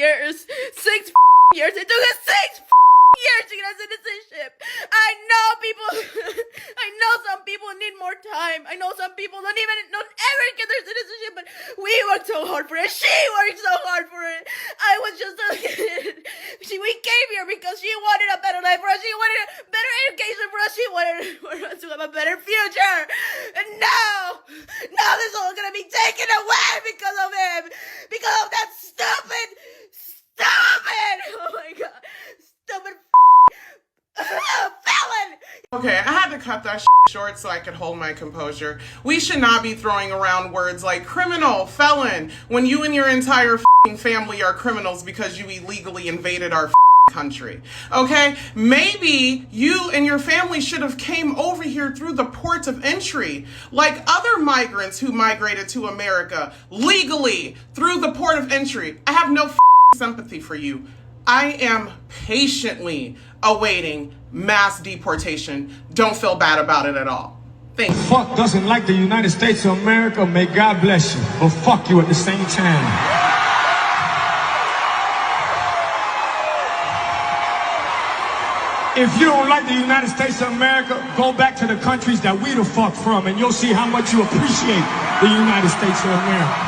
years. 6 years. It took us 6 years to get our citizenship. I know some people need more time. I know some people don't ever get their citizenship, but we worked so hard for it. She worked so hard for it. I was just a kid. We came here because she wanted a better life for us. She wanted a better education for us. She wanted for us to have a better future. And now this is all gonna be taken away because of him. Because of that stupid, oh my god, stupid felon! Okay, I had to cut that short so I could hold my composure. We should not be throwing around words like criminal, felon, when you and your entire family are criminals because you illegally invaded our country. Okay? Maybe you and your family should have came over here through the port of entry, like other migrants who migrated to America legally through the port of entry. I have no sympathy for you. I am patiently awaiting mass deportation. Don't feel bad about it at all. Thank you. Fuck doesn't like the United States of America, may God bless you. But fuck you at the same time. If you don't like the United States of America, go back to the countries that we the fuck from, and you'll see how much you appreciate the United States of America.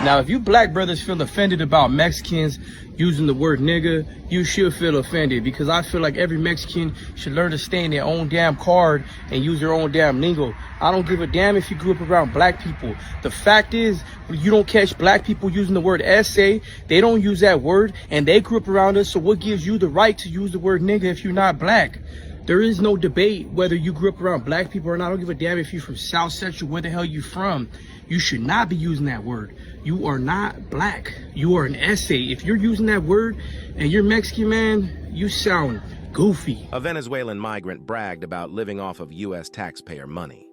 Now, if you black brothers feel offended about Mexicans using the word nigga, you should feel offended, because I feel like every Mexican should learn to stay in their own damn card and use their own damn lingo. I don't give a damn if you grew up around black people. The fact is, you don't catch black people using the word essay. They don't use that word, and they grew up around us, so what gives you the right to use the word nigga if you're not black? There is no debate whether you grew up around black people or not. I don't give a damn if you're from South Central, where the hell you from. You should not be using that word. You are not black. You are an essay. If you're using that word and you're Mexican, man, you sound goofy. A Venezuelan migrant bragged about living off of U.S. taxpayer money.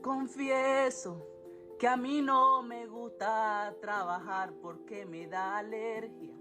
Confieso que a mí no me gusta trabajar porque me da alergia.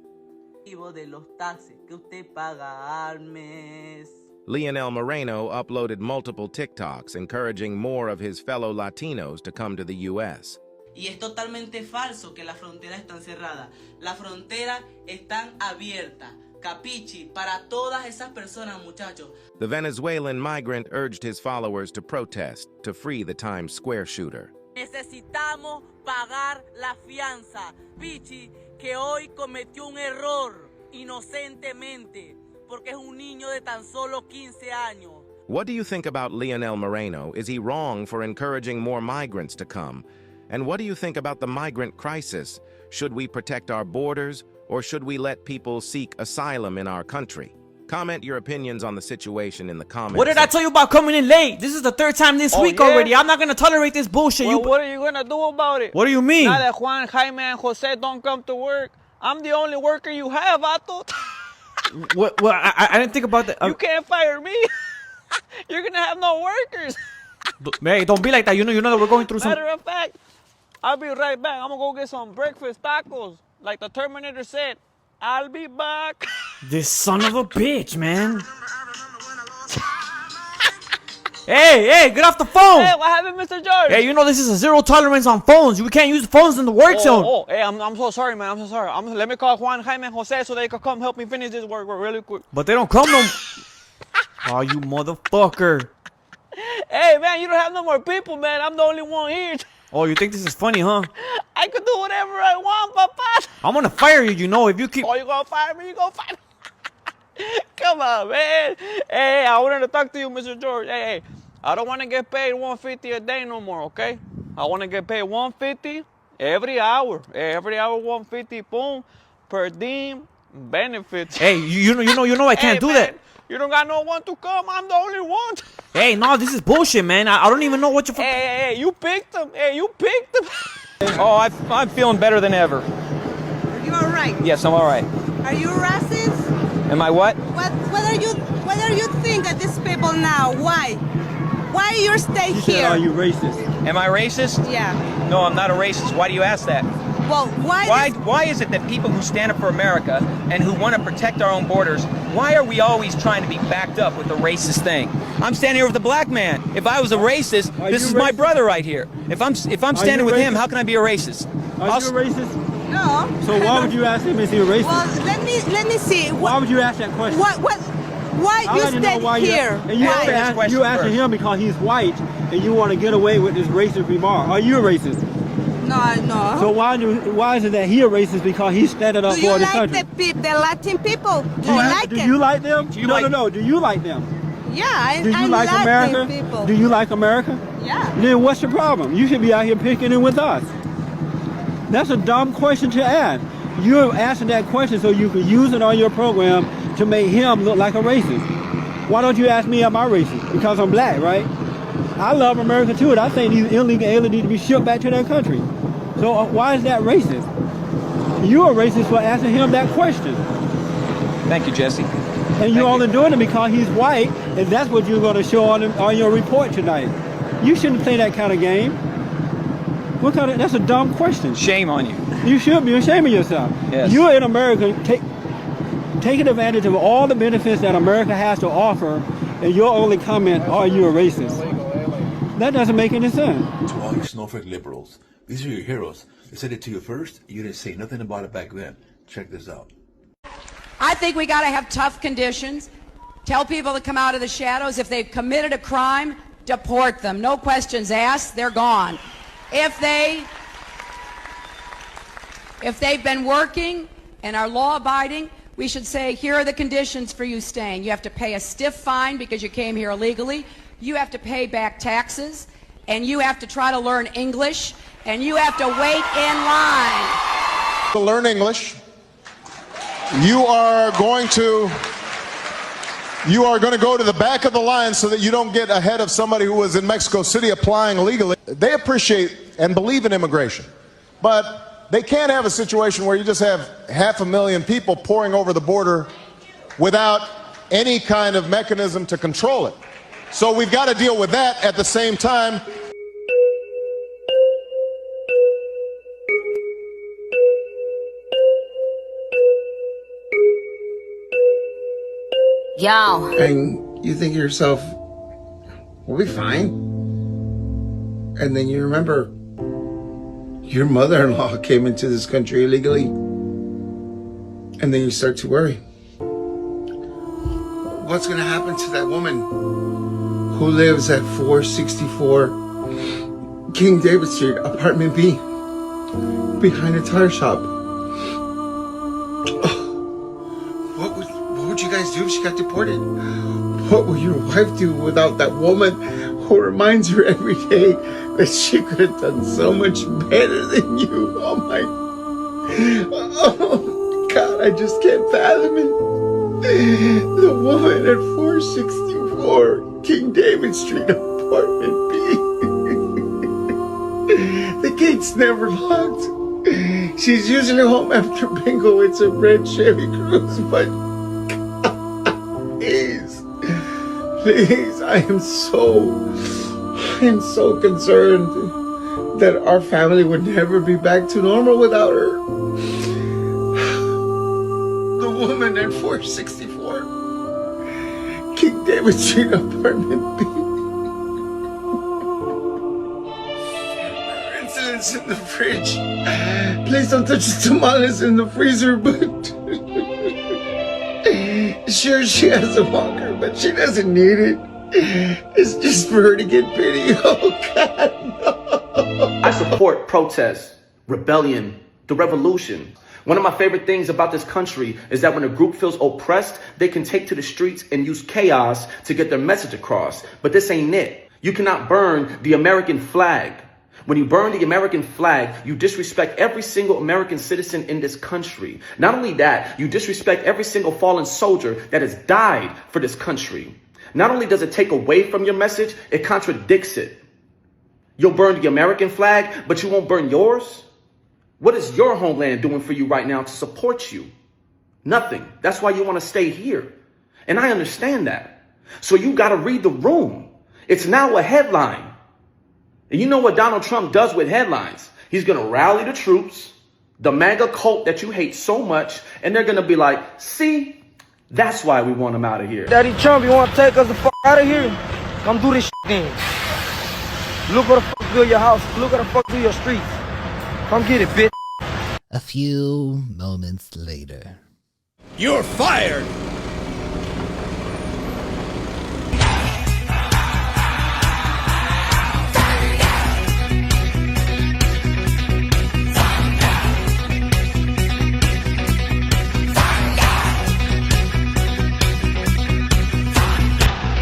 Vivo de los taxes que usted paga al mes. Lionel Moreno uploaded multiple TikToks encouraging more of his fellow Latinos to come to the U.S. Y es totalmente falso que las fronteras están cerradas. Las fronteras están abiertas. Capichi, para todas esas personas, muchachos. The Venezuelan migrant urged his followers to protest to free the Times Square shooter. Necesitamos pagar la fianza. Pichi, que hoy cometió un error inocentemente, porque es un niño de tan solo 15 años. What do you think about Lionel Moreno? Is he wrong for encouraging more migrants to come? And what do you think about the migrant crisis? Should we protect our borders, or should we let people seek asylum in our country? Comment your opinions on the situation in the comments. What did I tell you about coming in late? This is the 3rd time this week already. I'm not going to tolerate this bullshit. Well, what are you going to do about it? What do you mean? Now that Juan, Jaime, and Jose don't come to work, I'm the only worker you have, Vato. Well, I didn't think about that. You can't fire me. You're going to have no workers. Hey, don't be like that. You know that we're going through some... Matter of fact, I'll be right back. I'm going to go get some breakfast tacos. Like the Terminator said, I'll be back. This son of a bitch, man. Hey, get off the phone. Hey, what happened, Mr. George? Hey, you know this is a zero tolerance on phones. We can't use phones in the work zone. Hey, I'm so sorry, man. I'm so sorry. Let me call Juan, Jaime, and Jose so they can come help me finish this work really quick. But they don't come no... Oh, you motherfucker. Hey, man, you don't have no more people, man. I'm the only one here. Oh, you think this is funny, huh? I could do whatever I want, Papa. I'm gonna fire you, you know, if you keep... Oh, you gonna fire me? You gonna fire me? Come on, man. Hey, I wanted to talk to you, Mr. George. Hey, I don't want to get paid $150 a day no more, okay? I want to get paid $150 every hour. Every hour, $150, boom, per diem, benefits. Hey, you know I can't do that. You don't got no one to come. I'm the only one. Hey, no, this is bullshit, man. I don't even know what you're... Hey, you picked them. Hey, you picked them. Oh, I'm feeling better than ever. Are you all right? Yes, I'm all right. Are you racist? Am I what? What are you think of these people now? Why? Why you stay here? Are you racist? Am I racist? Yeah. No, I'm not a racist. Why do you ask that? Well, Why is it that people who stand up for America and who want to protect our own borders, why are we always trying to be backed up with the racist thing? I'm standing here with a black man. If I was a racist, this is my brother right here. If I'm standing with him, how can I be a racist? Are you a racist? No. So why would you ask him is he a racist? Well, let me see. Why would you ask that question? Why you stand here? And you asking him because he's white and you want to get away with this racist remark. Are you a racist? No. So why is it that he a racist because he's standing up for the country? Do you like the Latin people? Do you like them? Do you like them? No. Do you like them? Yeah, I like America? Latin people. Do you like America? Yeah. Then what's your problem? You should be out here picking it with us. That's a dumb question to ask. You're asking that question so you can use it on your program to make him look like a racist. Why don't you ask me am I racist? Because I'm black, right? I love America too, and I think these illegal aliens need to be shipped back to their country. So why is that racist? You're a racist for asking him that question. Thank you, Jesse. And you're only doing it because he's white, and that's what you're going to show on your report tonight. You shouldn't play that kind of game. That's a dumb question. Shame on you. You should be ashamed of yourself. Yes. You're in America taking advantage of all the benefits that America has to offer, and your only comment, are you a racist? That doesn't make any sense. To all you snowflake liberals, these are your heroes. They said it to you first. You didn't say nothing about it back then. Check this out. I think we got to have tough conditions. Tell people to come out of the shadows. If they've committed a crime, deport them. No questions asked. They're gone. If they've been working and are law-abiding, we should say, here are the conditions for you staying. You have to pay a stiff fine because you came here illegally. You have to pay back taxes, and you have to try to learn English, and you have to wait in line. To learn English, you are going to go to the back of the line so that you don't get ahead of somebody who was in Mexico City applying legally. They appreciate and believe in immigration, but they can't have a situation where you just have 500,000 people pouring over the border without any kind of mechanism to control it. So we've got to deal with that at the same time. Yo. And you think to yourself, we'll be fine. And then you remember your mother-in-law came into this country illegally. And then you start to worry. What's going to happen to that woman who lives at 464 King David Street, apartment B, behind a tire shop? What would you guys do if she got deported? What would your wife do without that woman who reminds her every day that she could have done so much better than you? Oh God, I just can't fathom it. The woman at 464 King David Street, apartment B. The gate's never locked. She's using her home after bingo. It's a red Chevy Cruze, but please, I am so concerned that our family would never be back to normal without her. The woman at 464 King David Street, apartment B. Incidents in the fridge. Please don't touch the tamales in the freezer, but sure, she has a walker, but she doesn't need it. It's just for her to get pity. Oh, God, no. I support protest, rebellion, the revolution. One of my favorite things about this country is that when a group feels oppressed, they can take to the streets and use chaos to get their message across. But this ain't it. You cannot burn the American flag. When you burn the American flag, you disrespect every single American citizen in this country. Not only that, you disrespect every single fallen soldier that has died for this country. Not only does it take away from your message, it contradicts it. You'll burn the American flag, but you won't burn yours? What is your homeland doing for you right now to support you? Nothing. That's why you want to stay here. And I understand that. So you got to read the room. It's now a headline. And you know what Donald Trump does with headlines? He's going to rally the troops. The MAGA cult that you hate so much, and they're gonna be like, see, that's why we want them out of here. Daddy Trump, you want to take us the fuck out of here? Come do this shit then. Look what the fuck do your house. Look what the fuck do your streets. Come get it, bitch. A few moments later. You're fired!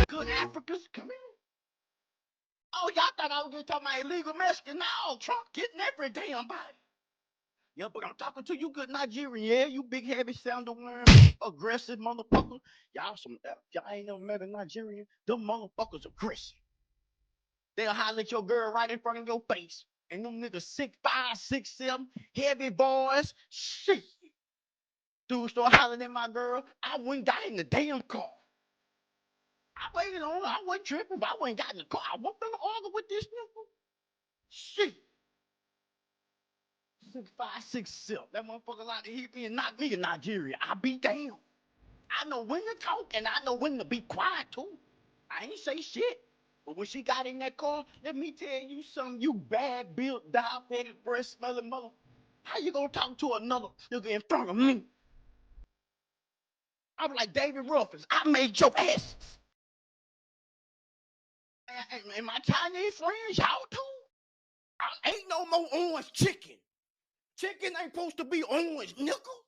Good Africans, come in. Oh, y'all thought I was gonna talk about illegal Mexican? No, Trump getting every damn body. Yeah, but I'm talking to you good Nigerian, yeah? You big heavy sounding worm, aggressive motherfucker. Y'all ain't never met a Nigerian. Them motherfuckers aggressive. They'll holler at your girl right in front of your face. And them niggas 6'5", 6'7", heavy boys. Shit. Dude start hollering at my girl. I wouldn't got in the damn car. I waited on her. I wasn't tripping, but I wouldn't got in the car. I want them to argue with this nigga. Shit. 6'5", 6'7". That motherfucker like to hit me and knock me in Nigeria. I be damned. I know when to talk and I know when to be quiet too. I ain't say shit. But when she got in that car, let me tell you something, you bad built, diabetic, breast smelling mother. How you gonna talk to another nigga in front of me? I'm like David Ruffins. I made your asses. And my Chinese friends, y'all too. Ain't no more orange chicken. Chicken ain't supposed to be orange, nickel.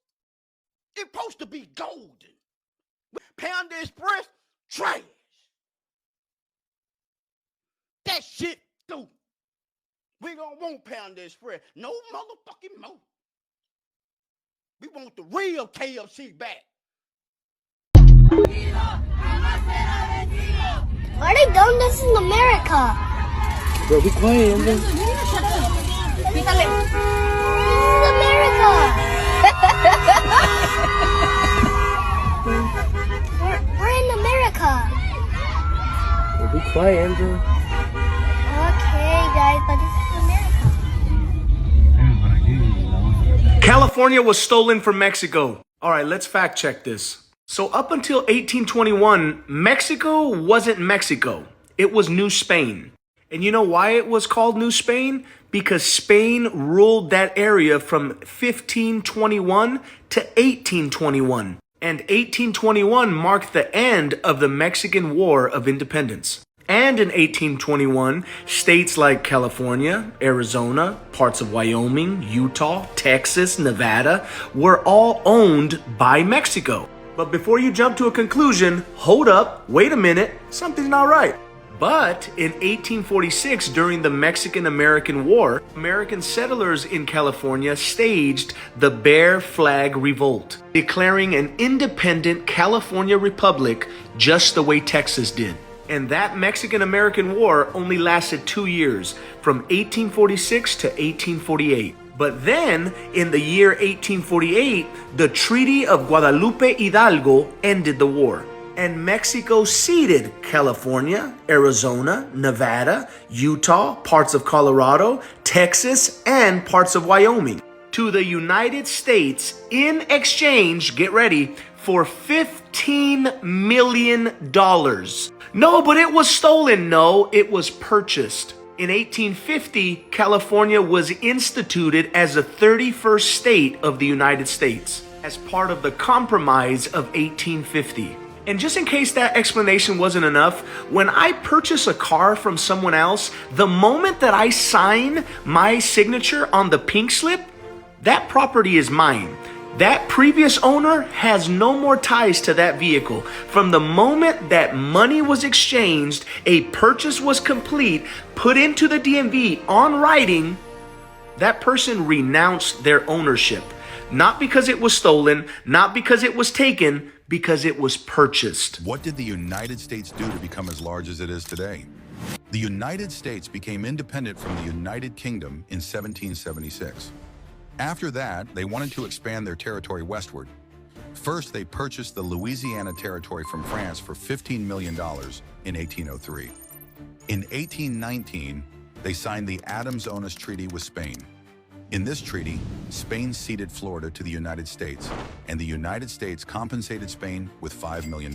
It's supposed to be golden. Panda Express, trash. That shit, dude. We don't want Panda Express. No motherfucking more. We want the real KFC back. Why are they doing this in America? Bro, be quiet, man. This is America! we're in America. Bro, be quiet, Andrew. Okay, guys, but this is America. California was stolen from Mexico. All right, let's fact check this. So up until 1821, Mexico wasn't Mexico. It was New Spain. And you know why it was called New Spain? Because Spain ruled that area from 1521 to 1821. And 1821 marked the end of the Mexican War of Independence. And in 1821, states like California, Arizona, parts of Wyoming, Utah, Texas, Nevada were all owned by Mexico. But before you jump to a conclusion, hold up, wait a minute, something's not right. But in 1846, during the Mexican-American War, American settlers in California staged the Bear Flag Revolt, declaring an independent California republic just the way Texas did. And that Mexican-American War only lasted 2 years, from 1846 to 1848. But then, in the year 1848, the Treaty of Guadalupe Hidalgo ended the war. And Mexico ceded California, Arizona, Nevada, Utah, parts of Colorado, Texas, and parts of Wyoming to the United States in exchange, get ready, for $15 million. No, but it was stolen. No, it was purchased. In 1850, California was instituted as the 31st state of the United States as part of the Compromise of 1850. And just in case that explanation wasn't enough, when I purchase a car from someone else, the moment that I sign my signature on the pink slip, that property is mine. That previous owner has no more ties to that vehicle. From the moment that money was exchanged, a purchase was complete, put into the DMV on writing, that person renounced their ownership. Not because it was stolen, not because it was taken, because it was purchased. What did the United States do to become as large as it is today? The United States became independent from the United Kingdom in 1776. After that, they wanted to expand their territory westward. First, they purchased the Louisiana Territory from France for $15 million in 1803. In 1819, they signed the Adams-Onis Treaty with Spain. In this treaty, Spain ceded Florida to the United States, and the United States compensated Spain with $5 million.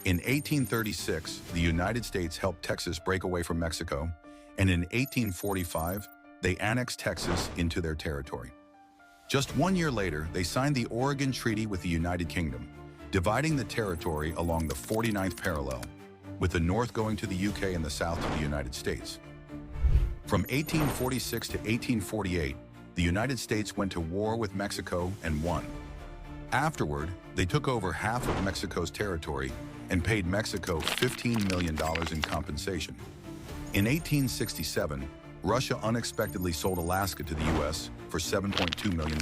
In 1836, the United States helped Texas break away from Mexico, and in 1845, they annexed Texas into their territory. Just 1 year later, they signed the Oregon Treaty with the United Kingdom, dividing the territory along the 49th parallel, with the north going to the UK and the south to the United States. From 1846 to 1848, the United States went to war with Mexico and won. Afterward, they took over half of Mexico's territory and paid Mexico $15 million in compensation. In 1867, Russia unexpectedly sold Alaska to the U.S. for $7.2 million,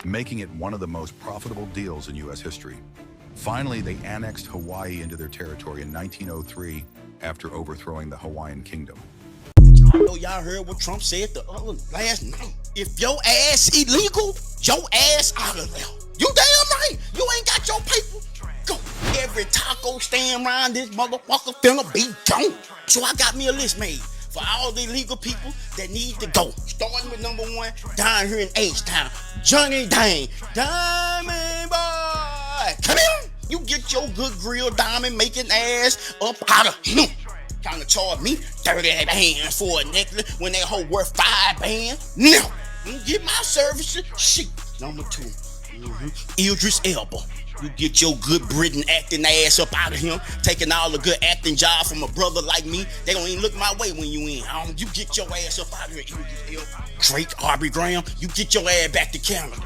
making it one of the most profitable deals in U.S. history. Finally, they annexed Hawaii into their territory in 1903 after overthrowing the Hawaiian Kingdom. I know y'all heard what Trump said the last night. If your ass illegal, your ass out of there. You damn right. You ain't got your paper. Go. Every taco stand around this motherfucker finna be gone. So I got me a list made for all the illegal people that need to go. Starting with number 1, down here in H-Town, Johnny Dang, Diamond Boy. Come here. You get your good grill diamond making ass up out of here. Trying to charge me 30 bands for a necklace when that hoe worth 5 bands? No. Get my services. Shit. Number 2, Idris Elba. You get your good Britain acting ass up out of here, taking all the good acting job from a brother like me. They don't even look my way when you in. You get your ass up out of here, Idris Elba. Drake, Aubrey Graham, you get your ass back to Canada.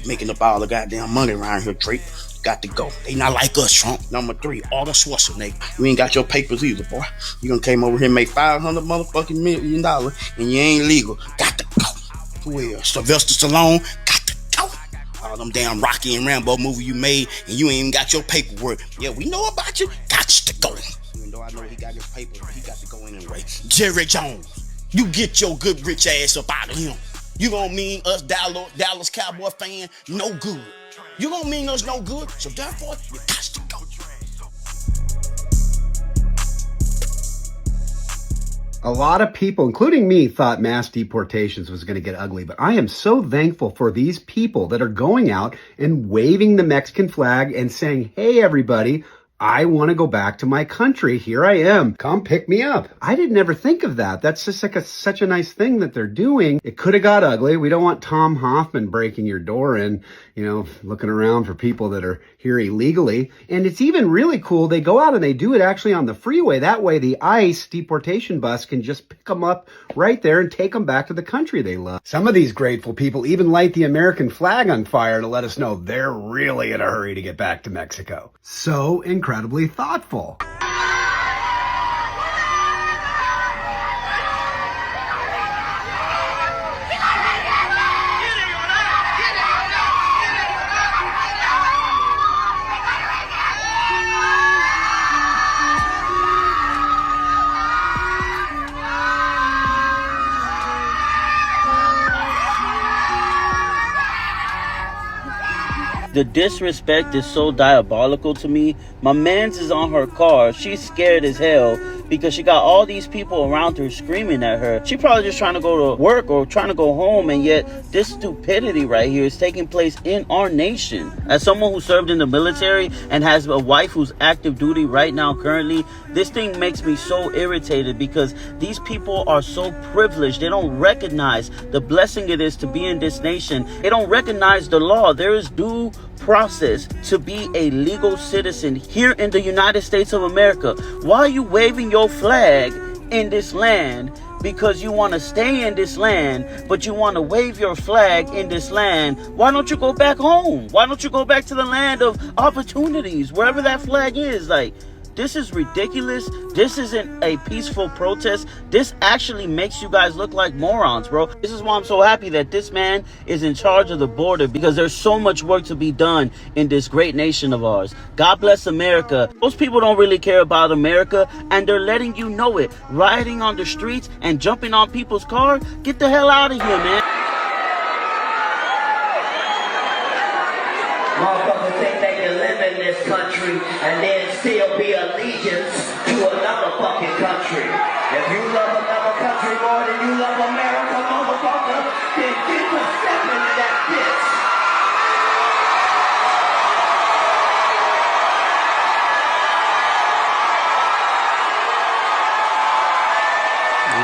Making up all the goddamn money around here, Drake. Got to go. They not like us, Trump. Number 3, Arthur Schwarzenegger. You ain't got your papers either, boy. You done came over here and made $500 motherfucking million and you ain't legal. Got to go. Who else? Sylvester Stallone. Got to go. All them damn Rocky and Rambo movie you made and you ain't even got your paperwork. Yeah, we know about you. Got to go. Even though I know he got his paper, he got to go anyway. Jerry Jones. You get your good rich ass up out of him. You don't mean us Dallas Cowboy fan no good. You don't mean us no good, so therefore, you got to go. A lot of people, including me, thought mass deportations was going to get ugly, but I am so thankful for these people that are going out and waving the Mexican flag and saying, hey, everybody, I want to go back to my country. Here I am. Come pick me up. I didn't ever think of that. That's just like such a nice thing that they're doing. It could have got ugly. We don't want Tom Hoffman breaking your door in, looking around for people that are here illegally. And it's even really cool. They go out and they do it actually on the freeway. That way the ICE deportation bus can just pick them up right there and take them back to the country they love. Some of these grateful people even light the American flag on fire to let us know they're really in a hurry to get back to Mexico. So incredibly thoughtful. The disrespect is so diabolical to me. My man's is on her car. She's scared as hell because she got all these people around her screaming at her. She probably just trying to go to work or trying to go home, and yet this stupidity right here is taking place in our nation. As someone who served in the military and has a wife who's active duty right now currently, this thing makes me so irritated because these people are so privileged. They don't recognize the blessing it is to be in this nation. They don't recognize the law. There is due process to be a legal citizen here in the United States of America. Why are you waving your flag in this land? Because you want to stay in this land, but you want to wave your flag in this land. Why don't you go back home? Why don't you go back to the land of opportunities, wherever that flag is? This is ridiculous. This isn't a peaceful protest. This actually makes you guys look like morons, bro. This is why I'm so happy that this man is in charge of the border, because there's so much work to be done in this great nation of ours. God bless America. Most people don't really care about America, and they're letting you know it. Rioting on the streets and jumping on people's cars. Get the hell out of here, man. Motherfuckers think they can live in this country and then still be allegiance to another fucking country. If you love another country more than you love America, motherfucker, motherfucker, then get to stepping in that bitch.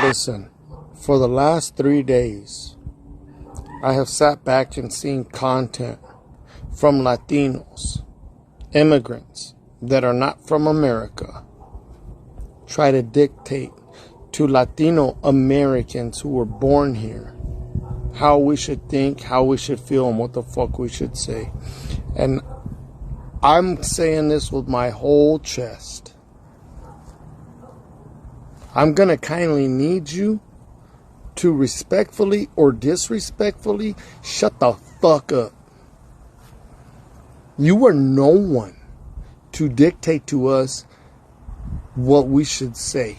Listen, for the last 3 days, I have sat back and seen content from Latinos, immigrants that are not from America, try to dictate to Latino Americans who were born here how we should think, how we should feel, and what the fuck we should say. And I'm saying this with my whole chest. I'm gonna kindly need you to respectfully or disrespectfully shut the fuck up. You are no one to dictate to us what we should say.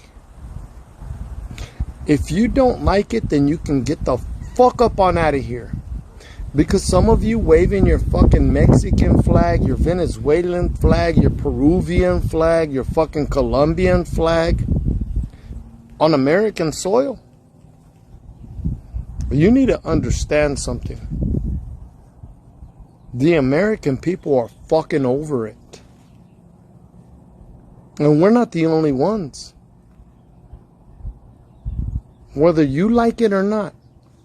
If you don't like it, then you can get the fuck up on out of here. Because some of you waving your fucking Mexican flag, your Venezuelan flag, your Peruvian flag, your fucking Colombian flag on American soil, you need to understand something. The American people are fucking over it. And we're not the only ones. Whether you like it or not,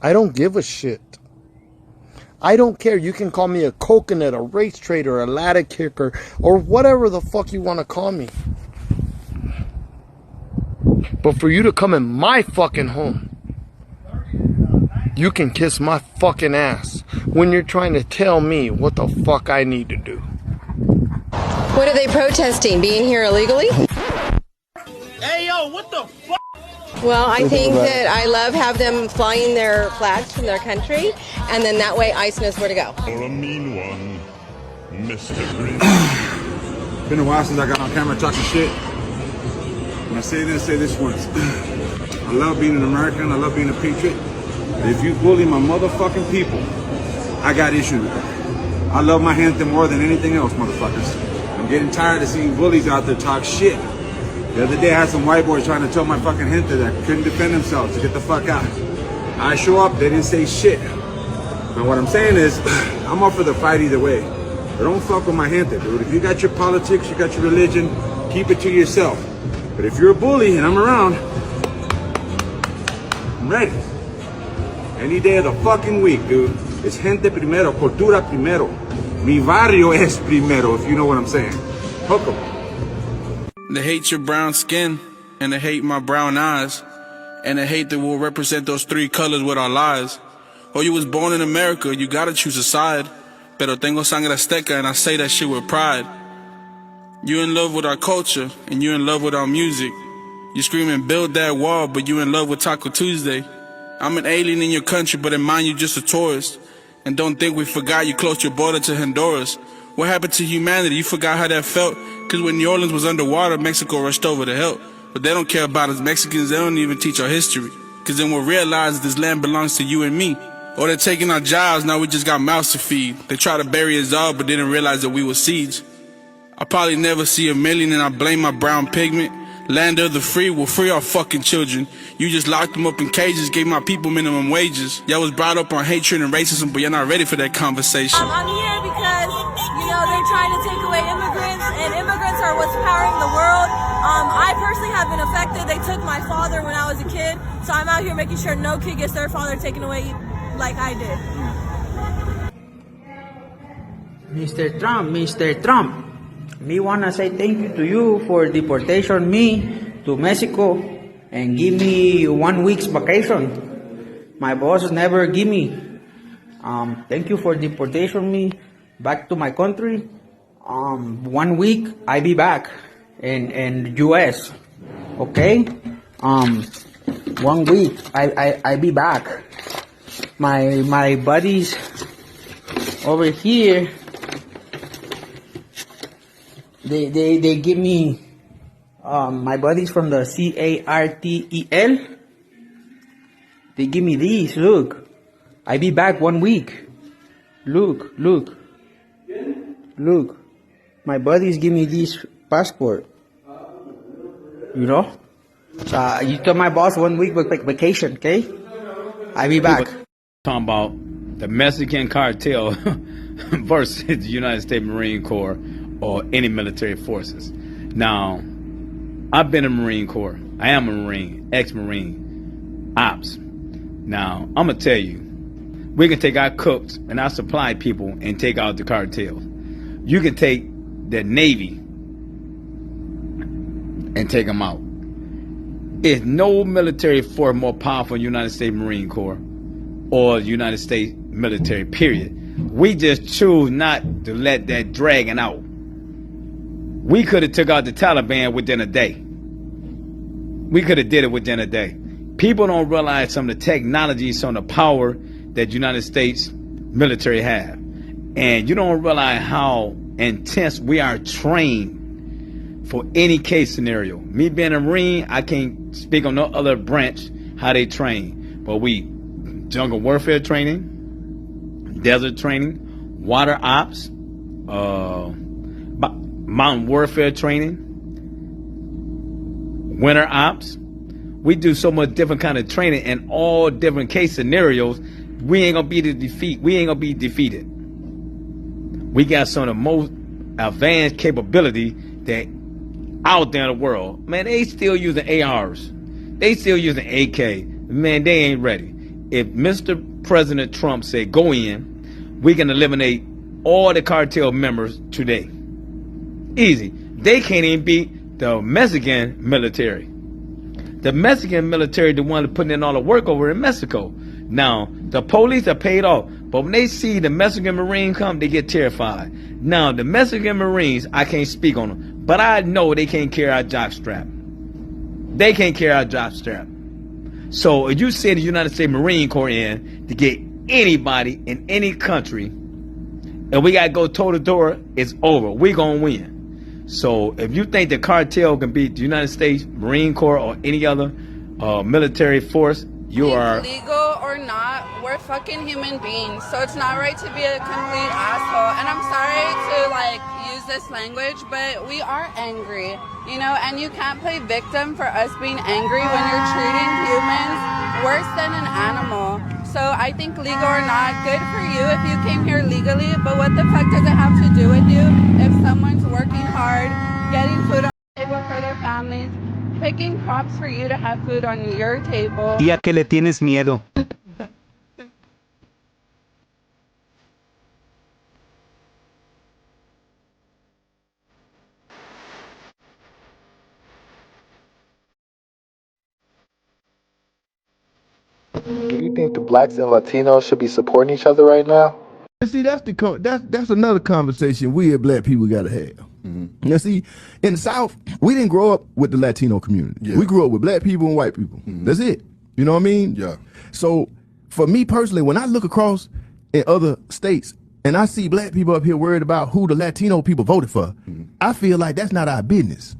I don't give a shit. I don't care. You can call me a coconut, a race traitor, a ladder kicker, or whatever the fuck you want to call me. But for you to come in my fucking home, you can kiss my fucking ass when you're trying to tell me what the fuck I need to do. What are they protesting? Being here illegally? Hey, yo, what the fuck? Well, I think that I love have them flying their flags from their country, and then that way ICE knows where to go. Or a mean one, Mr. Been a while since I got on camera talking shit. When I say this once. I love being an American. I love being a patriot. But if you bully my motherfucking people, I got issues with that. I love my gente more than anything else, motherfuckers. I'm getting tired of seeing bullies out there talk shit. The other day I had some white boys trying to tell my fucking gente that couldn't defend themselves to get the fuck out. I show up, they didn't say shit. Now what I'm saying is, I'm up for the fight either way. But don't fuck with my gente, dude. If you got your politics, you got your religion, keep it to yourself. But if you're a bully and I'm around, I'm ready. Any day of the fucking week, dude. It's gente primero, cultura primero. Mi barrio es primero, if you know what I'm saying. Hook 'em. They hate your brown skin, and they hate my brown eyes, and they hate that we'll represent those three colors with our lives. Oh, you was born in America, you gotta choose a side. Pero tengo sangre azteca, and I say that shit with pride. You in love with our culture, and you in love with our music. You screaming build that wall, but you in love with Taco Tuesday. I'm an alien in your country, but in mine you just a tourist. And don't think we forgot you closed your border to Honduras. What happened to humanity? You forgot how that felt? Cause when New Orleans was underwater, Mexico rushed over to help. But they don't care about us Mexicans, they don't even teach our history. Cause then we'll realize this land belongs to you and me. Or they're taking our jobs, now we just got mouths to feed. They try to bury us all, but didn't realize that we were seeds. I probably never see a million and I blame my brown pigment. Land of the free will free our fucking children. You just locked them up in cages, gave my people minimum wages. Y'all was brought up on hatred and racism, but you're not ready for that conversation. I'm here because, they're trying to take away immigrants, and immigrants are what's powering the world. I personally have been affected. They took my father when I was a kid, so I'm out here making sure no kid gets their father taken away like I did. Mr. Trump, me wanna say thank you to you for deportation me to Mexico and give me 1 week's vacation. My boss never give me. Thank you for deportation me back to my country. 1 week I be back in US. Okay? 1 week I be back. My buddies over here, they give me my buddies from the Cartel. They give me these. Look, I be back 1 week. Look. My buddies give me this passport. You tell my boss 1 week vacation, okay? I'll be back. Talking about the Mexican cartel versus the United States Marine Corps or any military forces. Now, I've been in the Marine Corps. I am a Marine, ex-Marine, ops. Now, I'm going to tell you, we can take our cooks and our supply people and take out the cartel. You can take the Navy and take them out. There's no military force more powerful than the United States Marine Corps or the United States military, period. We just choose not to let that dragging out. We could have took out the Taliban within a day. We could have did it within a day. People don't realize some of the technology, some of the power that the United States military have. And you don't realize how intense we are trained for any case scenario. Me being a Marine, I can't speak on no other branch how they train. But we jungle warfare training, desert training, water ops, mountain warfare training, winter ops. We do so much different kind of training in all different case scenarios. We ain't gonna be defeated. We got some of the most advanced capability that out there in the world. Man, they still using ARs. They still using AK. Man, they ain't ready. If Mr. President Trump said go in, we can eliminate all the cartel members today. Easy. They can't even beat the Mexican military. The Mexican military, the one putting in all the work over in Mexico. Now, the police are paid off, but when they see the Mexican Marine come, they get terrified. Now, the Mexican Marines, I can't speak on them, but I know they can't carry our jockstrap. They can't carry our jockstrap. So, if you send the United States Marine Corps in to get anybody in any country, and we got to go toe-to-toe, it's over. We're going to win. So, if you think the cartel can beat the United States Marine Corps or any other military force, you are... Legal or not, we're fucking human beings, so it's not right to be a complete asshole. And I'm sorry to use this language, but we are angry, and you can't play victim for us being angry when you're treating humans worse than an animal. So I think legal or not, good for you if you came here legally, but what the fuck does it have to do with you if someone's working hard, getting food on the table for their families, picking crops for you to have food on your table? ¿Y a qué le tienes miedo? Do you think the blacks and Latinos should be supporting each other right now? See, that's another conversation we as black people got to have. Now, see, in the South, we didn't grow up with the Latino community. Yeah. We grew up with black people and white people. That's it. You know what I mean? Yeah. So, for me personally, when I look across in other states and I see black people up here worried about who the Latino people voted for, I feel like that's not our business.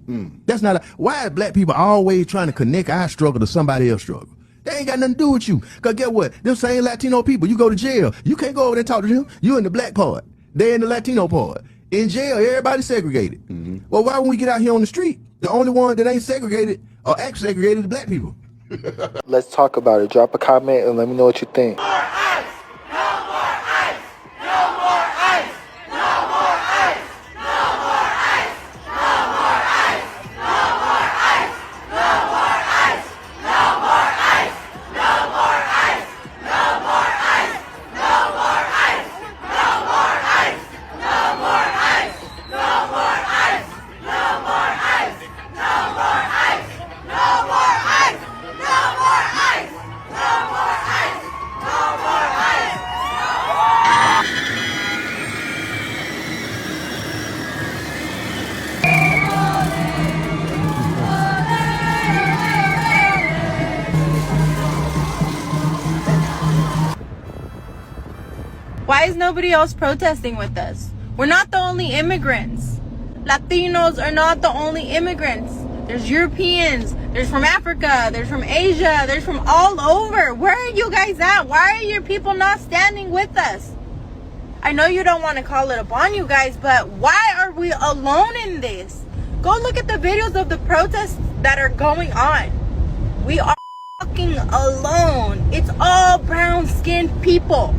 That's not. Why is black people always trying to connect our struggle to somebody else's struggle? They ain't got nothing to do with you. Because get what? Them same Latino people, you go to jail. You can't go over there and talk to them. You in the black part. They in the Latino part. In jail, everybody's segregated. Well, why when we get out here on the street, the only one that ain't segregated or act segregated is black people? Let's talk about it. Drop a comment and let me know what you think. Why is nobody else protesting with us? We're not the only immigrants. Latinos are not the only immigrants. There's Europeans, there's from Africa, there's from Asia, there's from all over. Where are you guys at? Why are your people not standing with us? I know you don't want to call it upon you guys, but why are we alone in this? Go look at the videos of the protests that are going on. We are fucking alone. It's all brown-skinned people.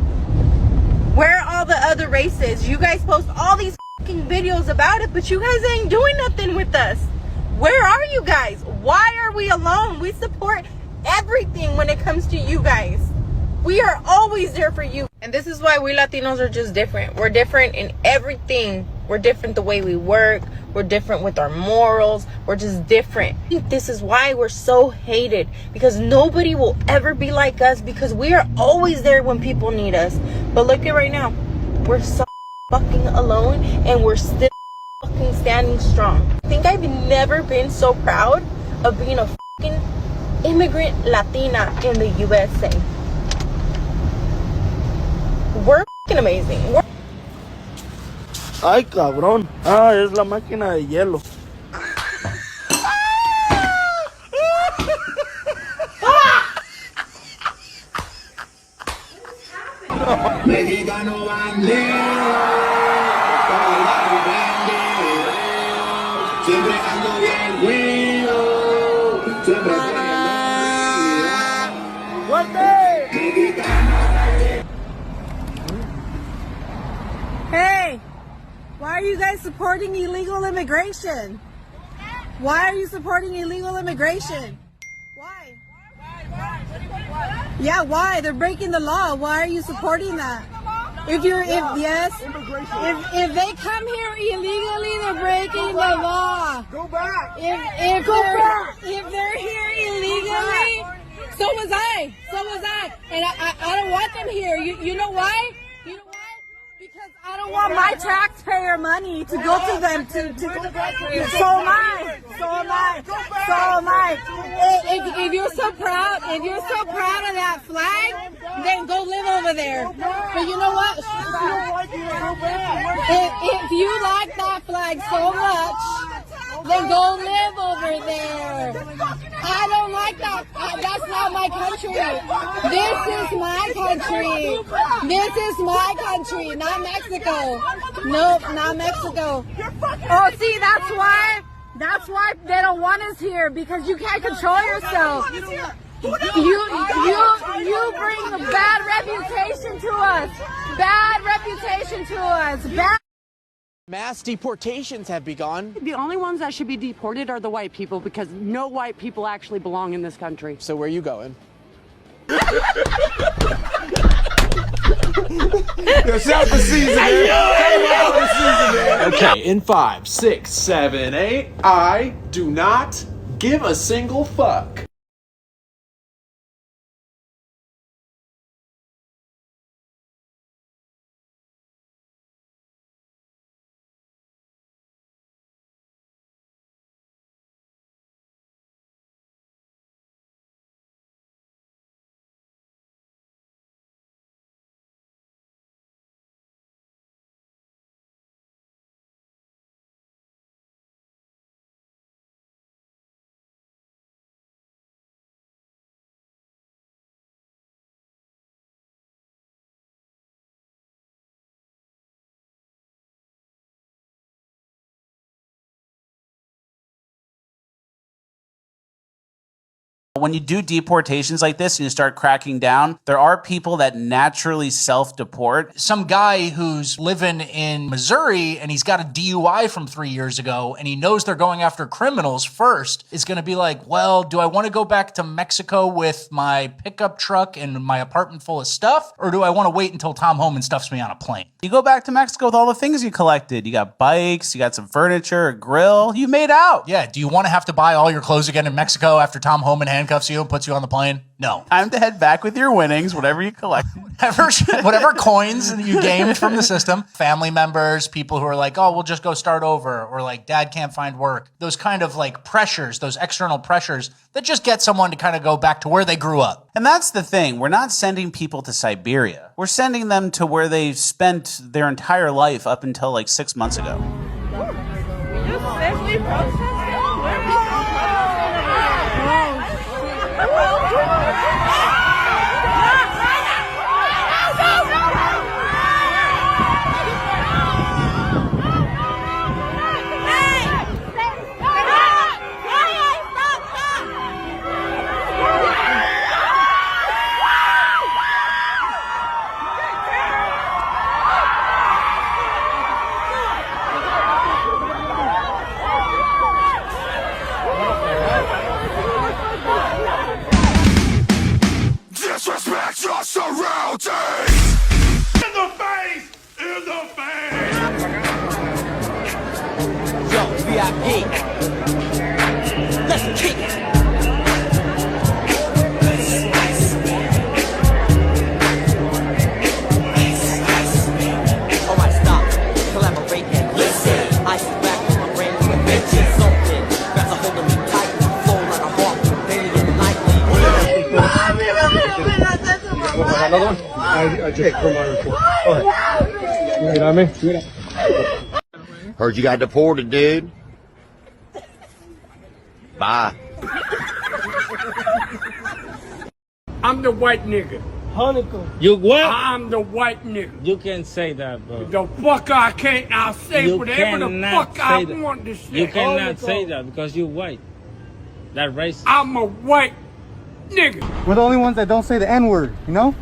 Where are all the other races? You guys post all these fucking videos about it, but you guys ain't doing nothing with us. Where are you guys? Why are we alone? We support everything when it comes to you guys. We are always there for you. And this is why we Latinos are just different. We're different in everything. We're different the way we work. We're different with our morals. We're just different. This is why we're so hated, because nobody will ever be like us, because we are always there when people need us. But look at right now. We're so fucking alone, and we're still fucking standing strong. I think I've never been so proud of being a fucking immigrant Latina in the USA. We're fucking amazing. Ay, cabrón. Ah, es la máquina de hielo. Mexicano bandero, siempre ando bien güero, siempre Hey, why are you guys supporting illegal immigration? Why are you supporting illegal immigration? Why? Yeah, why? They're breaking the law. Why are you supporting that? If they come here illegally, they're breaking the law. Go back. If they're here illegally, so was I. And I don't want them here. You know why? Because I don't want my taxpayer money to go to them. So am I. If you're so proud of that flag, then go live over there. But you know what? If you like that flag so much, then go live over there. I don't like that. That's not my country. This is my country, not Mexico. Nope, not Mexico. Oh, see, that's why they don't want us here, because you can't control yourself. You bring a bad reputation to us. Mass deportations have begun. The only ones that should be deported are the white people, because no white people actually belong in this country. So where are you going? Yourself a season, man. Okay, in 5, 6, 7, 8, I do not give a single fuck. When you do deportations like this and you start cracking down, there are people that naturally self-deport. Some guy who's living in Missouri and he's got a DUI from 3 years ago and he knows they're going after criminals first is going to be like, well, do I want to go back to Mexico with my pickup truck and my apartment full of stuff? Or do I want to wait until Tom Homan stuffs me on a plane? You go back to Mexico with all the things you collected. You got bikes, you got some furniture, a grill, you made out. Yeah, do you want to have to buy all your clothes again in Mexico after Tom Homan handcuffs you and puts you on the plane? No. Time to head back with your winnings, whatever you collect. whatever coins you gamed from the system. Family members, people who are like, oh, we'll just go start over. Or like, dad can't find work. Those kind of like pressures, those external pressures that just get someone to kind of go back to where they grew up. And that's the thing. We're not sending people to Siberia. We're sending them to where they've spent their entire life up until like 6 months ago. Another one? I just for my report. Go ahead. You know what I mean? Heard you got deported, dude. Bye. I'm the white nigga. Honeycomb. You what? I'm the white nigga. You can't say that, bro. The fuck I can't. I'll say You whatever the cannot fuck I say that. want to say. You cannot say that because you're white. That racist. I'm a white nigga. We're the only ones that don't say the N-word, you know?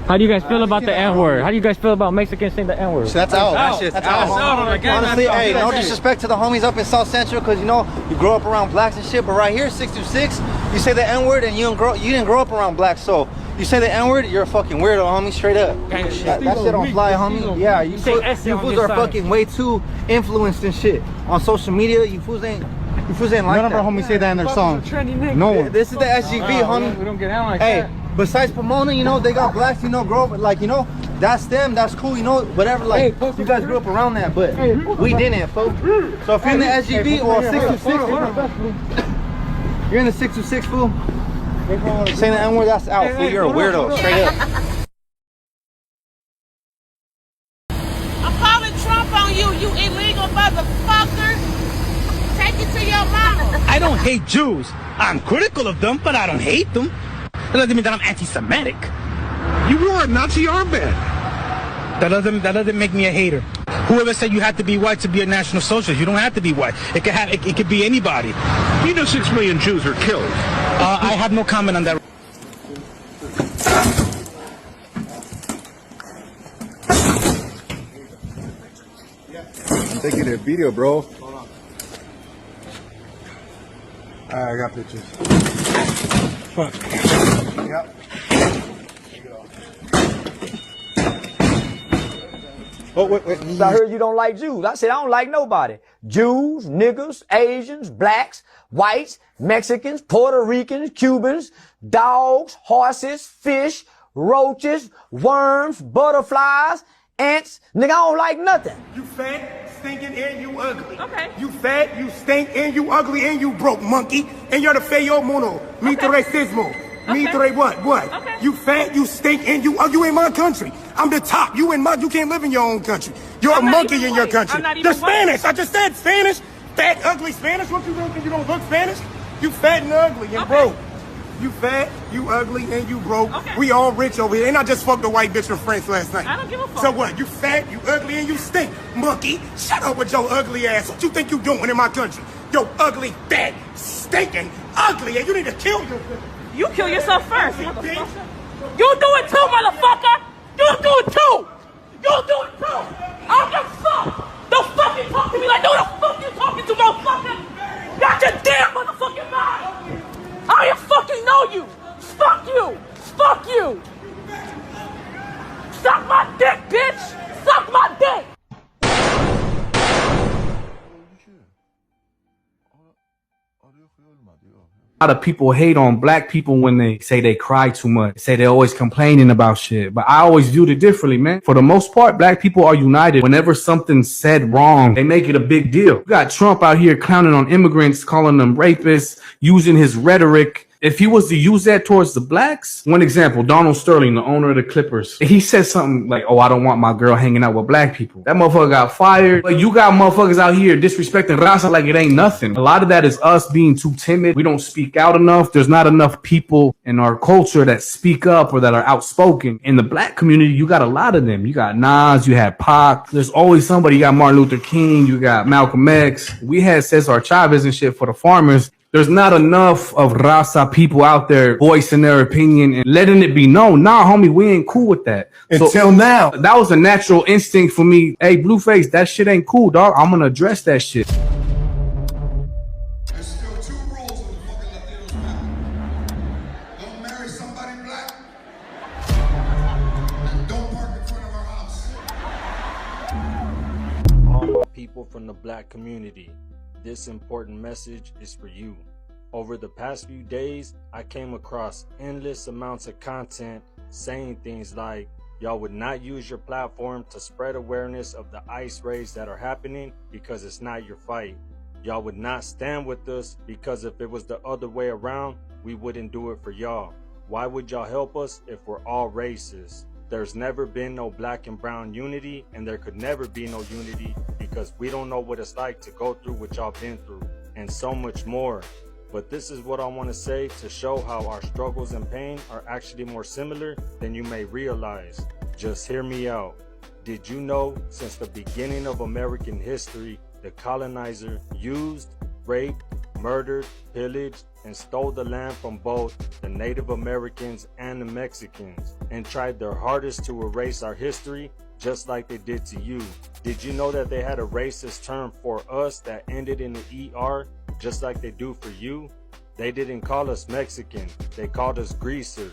How do you guys feel about the N-word? How do you guys feel about Mexicans saying the N-word? That's out. That's out. Honestly, hey, no disrespect to the homies up in South Central, because, you know, you grow up around blacks and shit, but right here, 626, you say the N-word and you didn't grow up around blacks, so you say the N-word, you're a fucking weirdo, homie, straight up. That shit don't fly, homie. Yeah, you fools are fucking way too influenced and shit. On social media, you fools ain't like that. None of our homies say that in their songs. No one. This is the SGV, homie. We don't get down like that. Besides Pomona, you know, they got blacks, you know, grow up, like, you know, that's them, that's cool, you know, whatever, like, you guys grew up around that, but we didn't, folks. So if you're in the SGV or 626, you're in the 626, fool, saying the N-word, that's out, fool, you're a weirdo, straight up. I'm calling Trump on you, you illegal motherfucker. Take it to your mama. I don't hate Jews. I'm critical of them, but I don't hate them. That doesn't mean that I'm anti-Semitic. You wore a Nazi armband. That doesn't make me a hater. Whoever said you had to be white to be a National Socialist, you don't have to be white. It could be anybody. You know 6 million Jews were killed. I have no comment on that. I'm taking a video, bro. I got pictures. Fuck. Yep. Oh, wait. I heard you don't like Jews. I said I don't like nobody. Jews, niggers, Asians, blacks, whites, Mexicans, Puerto Ricans, Cubans, dogs, horses, fish, roaches, worms, butterflies, ants. Nigga, I don't like nothing. You fat, stinking, and you ugly. Okay. You fat, you stink, and you ugly, and you broke, monkey. And you're the feo mono. Mi te racismo. Mi te what? What? Okay. You fat, you stink, and you in my country. I'm the top. You can't live in your own country. You're a monkey in your country. The Spanish. I just said Spanish. Fat, ugly Spanish. What you doing because you don't look Spanish? You fat and ugly and broke. You fat, you ugly, and you broke. Okay. We all rich over here. And I just fucked a white bitch from France last night. I don't give a fuck. So what? You fat, you ugly, and you stink. Monkey, shut up with your ugly ass. What you think you doing in my country? Yo ugly, fat, stinking, ugly, and you need to kill yourself. You kill yourself first, motherfucker. You do it too, motherfucker. You do it too. You do it too. I don't give a fuck. Don't fucking talk to me like, who the fuck you talking to, motherfucker? Got your damn motherfucking mind. I don't even fucking know you. Fuck you. Fuck you. Suck my dick, bitch. Suck my dick. A lot of people hate on black people when they say they cry too much, say they're always complaining about shit. But I always viewed it differently, man. For the most part, black people are united. Whenever something's said wrong, they make it a big deal. You got Trump out here clowning on immigrants, calling them rapists, using his rhetoric. If he was to use that towards the blacks, one example, Donald Sterling, the owner of the Clippers, he said something like, oh, I don't want my girl hanging out with black people. That motherfucker got fired. But you got motherfuckers out here disrespecting raza like it ain't nothing. A lot of that is us being too timid. We don't speak out enough. There's not enough people in our culture that speak up or that are outspoken. In the black community, you got a lot of them. You got Nas, you had Pac. There's always somebody. You got Martin Luther King. You got Malcolm X. We had Cesar Chavez and shit for the farmers. There's not enough of raza people out there voicing their opinion and letting it be known. Nah, homie, we ain't cool with that. Until now. That was a natural instinct for me. Hey, Blueface, that shit ain't cool, dog. I'm gonna address that shit. There's still 2 rules in the fucking Latinos map. Don't marry somebody black. And don't park in front of our house. All my people from the black community. This important message is for you. Over the past few days, I came across endless amounts of content saying things like, y'all would not use your platform to spread awareness of the ICE raids that are happening because it's not your fight. Y'all would not stand with us because if it was the other way around, we wouldn't do it for y'all. Why would y'all help us if we're all racist? There's never been no black and brown unity, and there could never be no unity because we don't know what it's like to go through what y'all been through, and so much more. But this is what I want to say to show how our struggles and pain are actually more similar than you may realize. Just hear me out. Did you know since the beginning of American history, the colonizer used, raped, murdered, pillaged, and stole the land from both the Native Americans and the Mexicans, and tried their hardest to erase our history just like they did to you? Did you know that they had a racist term for us that ended in the ER just like they do for you? They didn't call us Mexican, they called us greaser,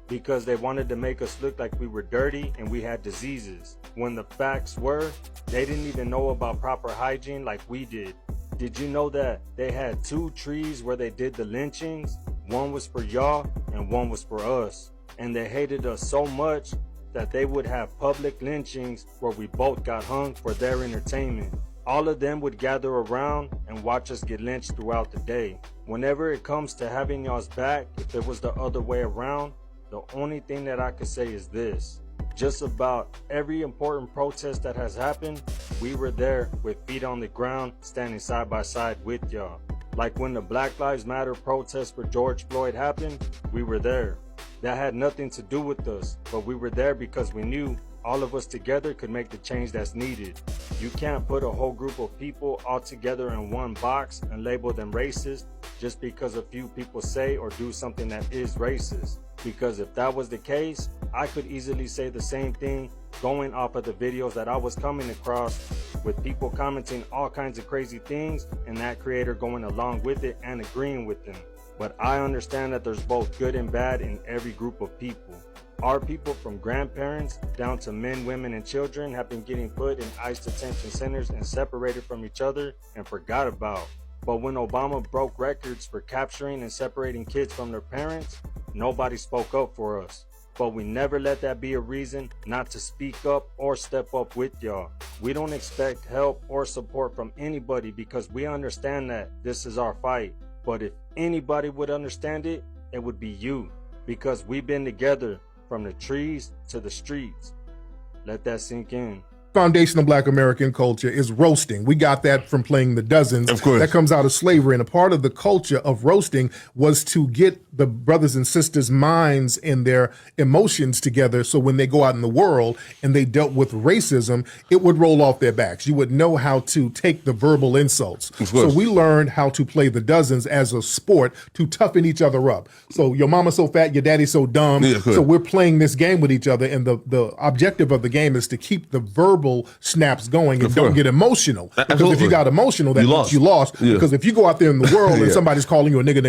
because they wanted to make us look like we were dirty and we had diseases, when the facts were, they didn't even know about proper hygiene like we did. Did you know that they had 2 trees where they did the lynchings? One was for y'all and one was for us. And they hated us so much that they would have public lynchings where we both got hung for their entertainment. All of them would gather around and watch us get lynched throughout the day. Whenever it comes to having y'all's back, if it was the other way around, the only thing that I could say is this. Just about every important protest that has happened, we were there with feet on the ground, standing side by side with y'all. Like when the Black Lives Matter protest for George Floyd happened, we were there. That had nothing to do with us, but we were there because we knew all of us together could make the change that's needed. You can't put a whole group of people all together in one box and label them racist just because a few people say or do something that is racist. Because if that was the case, I could easily say the same thing going off of the videos that I was coming across with people commenting all kinds of crazy things and that creator going along with it and agreeing with them. But I understand that there's both good and bad in every group of people. Our people from grandparents down to men, women, and children have been getting put in ICE detention centers and separated from each other and forgot about. But when Obama broke records for capturing and separating kids from their parents, nobody spoke up for us. But we never let that be a reason not to speak up or step up with y'all. We don't expect help or support from anybody because we understand that this is our fight. But if anybody would understand it, it would be you. Because we've been together from the trees to the streets. Let that sink in. Foundational Black American culture is roasting. We got that from playing the dozens. Of course. That comes out of slavery. And a part of the culture of roasting was to get the brothers and sisters' minds and their emotions together so when they go out in the world and they dealt with racism, it would roll off their backs. You would know how to take the verbal insults. So we learned how to play the dozens as a sport to toughen each other up. So your mama's so fat, your daddy's so dumb. Yeah, so we're playing this game with each other, and the objective of the game is to keep the verbal snaps going and don't get emotional. Because if you got emotional, that means you lost. Because if you go out there in the world and somebody's calling you a nigga,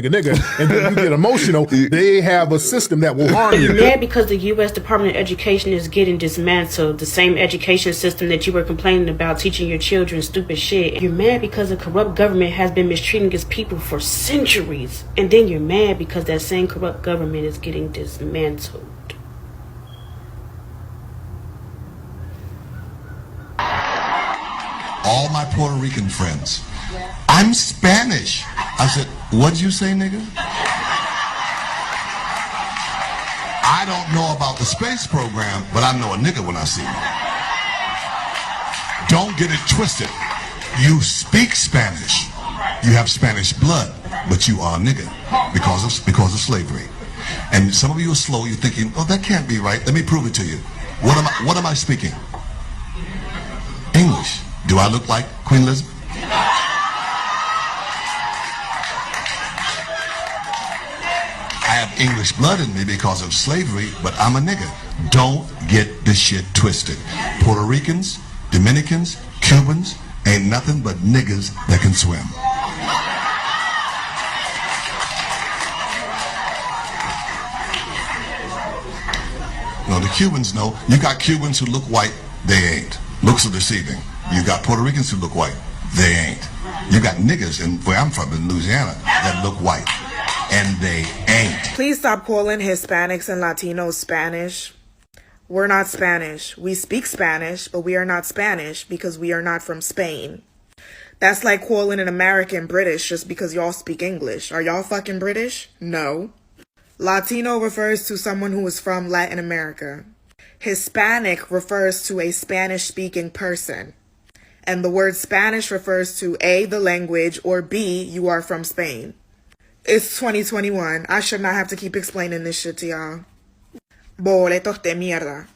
and then you get emotional, they have a system that will harm you. You're mad because the U.S. Department of Education is getting dismantled. The same education system that you were complaining about, teaching your children stupid shit. You're mad because a corrupt government has been mistreating its people for centuries. And then you're mad because that same corrupt government is getting dismantled. All my Puerto Rican friends. I'm Spanish. I said, what'd you say, nigga? I don't know about the space program, but I know a nigga when I see one. Don't get it twisted. You speak Spanish. You have Spanish blood, but you are a nigga because of slavery. And some of you are slow. You're thinking, oh, that can't be right. Let me prove it to you. What am I speaking? English. Do I look like Queen Elizabeth? I have English blood in me because of slavery, but I'm a nigga. Don't get this shit twisted. Puerto Ricans, Dominicans, Cubans, ain't nothing but niggas that can swim. No, the Cubans know. You got Cubans who look white, they ain't. Looks are deceiving. You got Puerto Ricans who look white. They ain't. You got niggas in where I'm from in Louisiana that look white. And they ain't. Please stop calling Hispanics and Latinos Spanish. We're not Spanish. We speak Spanish, but we are not Spanish because we are not from Spain. That's like calling an American British just because y'all speak English. Are y'all fucking British? No. Latino refers to someone who is from Latin America. Hispanic refers to a Spanish-speaking person. And the word Spanish refers to A, the language, or B, you are from Spain. It's 2021. I should not have to keep explaining this shit to y'all. Boletos de mierda.